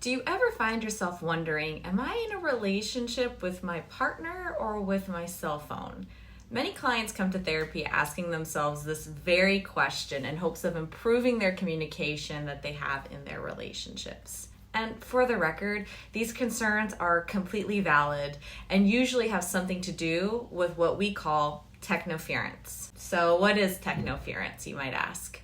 Do you ever find yourself wondering, am I in a relationship with my partner or with my cell phone? Many clients come to therapy asking themselves this very question in hopes of improving their communication that they have in their relationships. And for the record, these concerns are completely valid and usually have something to do with what we call technoference. So what is technoference, you might ask?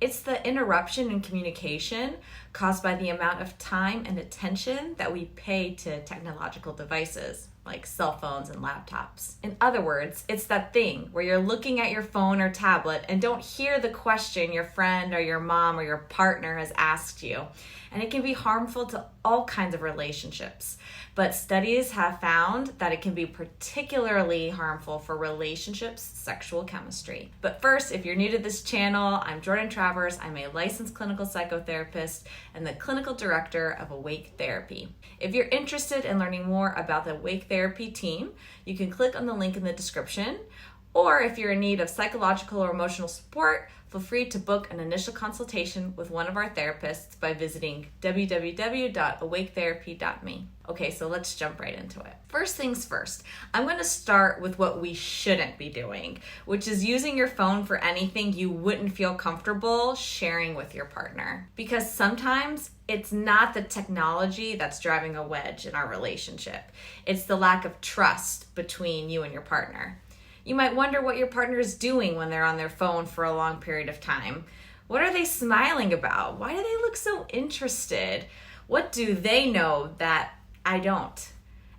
It's the interruption in communication caused by the amount of time and attention that we pay to technological devices like cell phones and laptops. In other words, it's that thing where you're looking at your phone or tablet and don't hear the question your friend or your mom or your partner has asked you. And it can be harmful to all kinds of relationships. But studies have found that it can be particularly harmful for relationships' sexual chemistry. But first, if you're new to this channel, I'm Jordan Travers. I'm a licensed clinical psychotherapist and the clinical director of Awake Therapy. If you're interested in learning more about the Awake Therapy team, you can click on the link in the description. Or if you're in need of psychological or emotional support, feel free to book an initial consultation with one of our therapists by visiting www.awaketherapy.me. Okay, so let's jump right into it. First things first, I'm going to start with what we shouldn't be doing, which is using your phone for anything you wouldn't feel comfortable sharing with your partner. Because sometimes it's not the technology that's driving a wedge in our relationship. It's the lack of trust between you and your partner. You might wonder what your partner is doing when they're on their phone for a long period of time. What are they smiling about? Why do they look so interested? What do they know that I don't?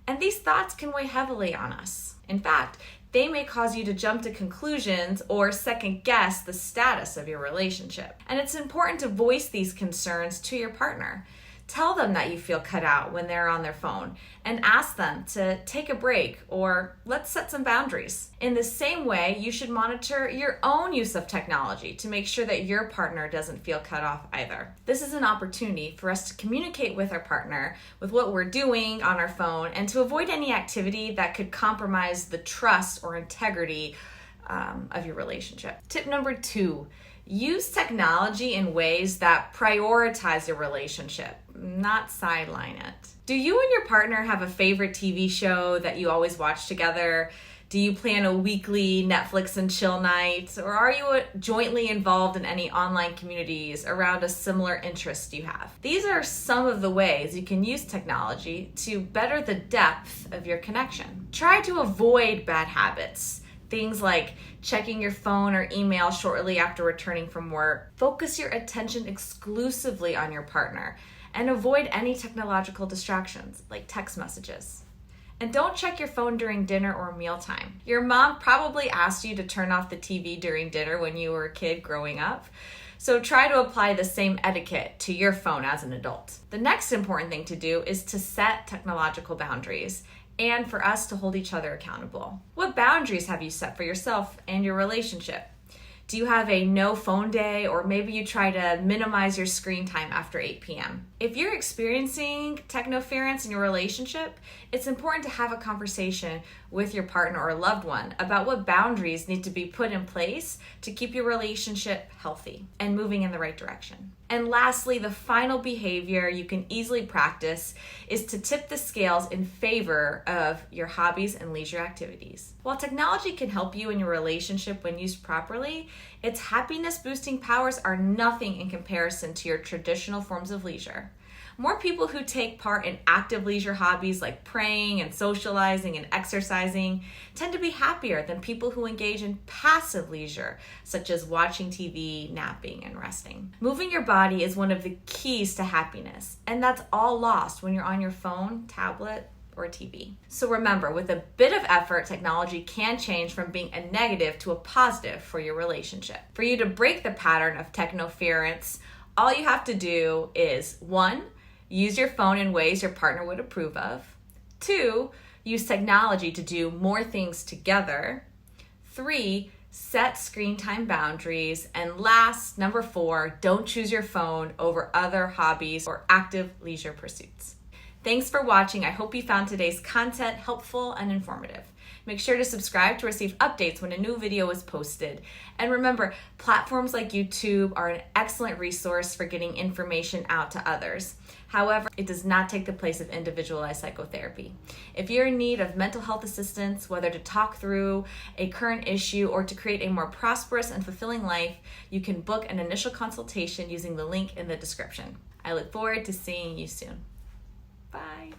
And these thoughts can weigh heavily on us. In fact, they may cause you to jump to conclusions or second guess the status of your relationship. And it's important to voice these concerns to your partner. Tell them that you feel cut out when they're on their phone and ask them to take a break or let's set some boundaries. In the same way, you should monitor your own use of technology to make sure that your partner doesn't feel cut off either. This is an opportunity for us to communicate with our partner with what we're doing on our phone and to avoid any activity that could compromise the trust or integrity of your relationship. Tip number 2. Use technology in ways that prioritize your relationship, not sideline it. Do you and your partner have a favorite TV show that you always watch together? Do you plan a weekly Netflix and chill night? Or are you jointly involved in any online communities around a similar interest you have? These are some of the ways you can use technology to better the depth of your connection. Try to avoid bad habits. Things like checking your phone or email shortly after returning from work. Focus your attention exclusively on your partner and avoid any technological distractions like text messages. And don't check your phone during dinner or mealtime. Your mom probably asked you to turn off the TV during dinner when you were a kid growing up. So try to apply the same etiquette to your phone as an adult. The next important thing to do is to set technological boundaries and for us to hold each other accountable. What boundaries have you set for yourself and your relationship? Do you have a no phone day, or maybe you try to minimize your screen time after 8 p.m.? If you're experiencing technoference in your relationship, it's important to have a conversation with your partner or loved one about what boundaries need to be put in place to keep your relationship healthy and moving in the right direction. And lastly, the final behavior you can easily practice is to tip the scales in favor of your hobbies and leisure activities. While technology can help you in your relationship when used properly, its happiness-boosting powers are nothing in comparison to your traditional forms of leisure. More people who take part in active leisure hobbies like praying and socializing and exercising tend to be happier than people who engage in passive leisure, such as watching TV, napping, and resting. Moving your body is one of the keys to happiness, and that's all lost when you're on your phone, tablet, or TV. So remember, with a bit of effort, technology can change from being a negative to a positive for your relationship. For you to break the pattern of technoference, all you have to do is 1. Use your phone in ways your partner would approve of. 2. Use technology to do more things together. 3. Set screen time boundaries. And last, number 4, don't choose your phone over other hobbies or active leisure pursuits. Thanks for watching. I hope you found today's content helpful and informative. Make sure to subscribe to receive updates when a new video is posted. And remember, platforms like YouTube are an excellent resource for getting information out to others. However, it does not take the place of individualized psychotherapy. If you're in need of mental health assistance, whether to talk through a current issue or to create a more prosperous and fulfilling life, you can book an initial consultation using the link in the description. I look forward to seeing you soon. Bye.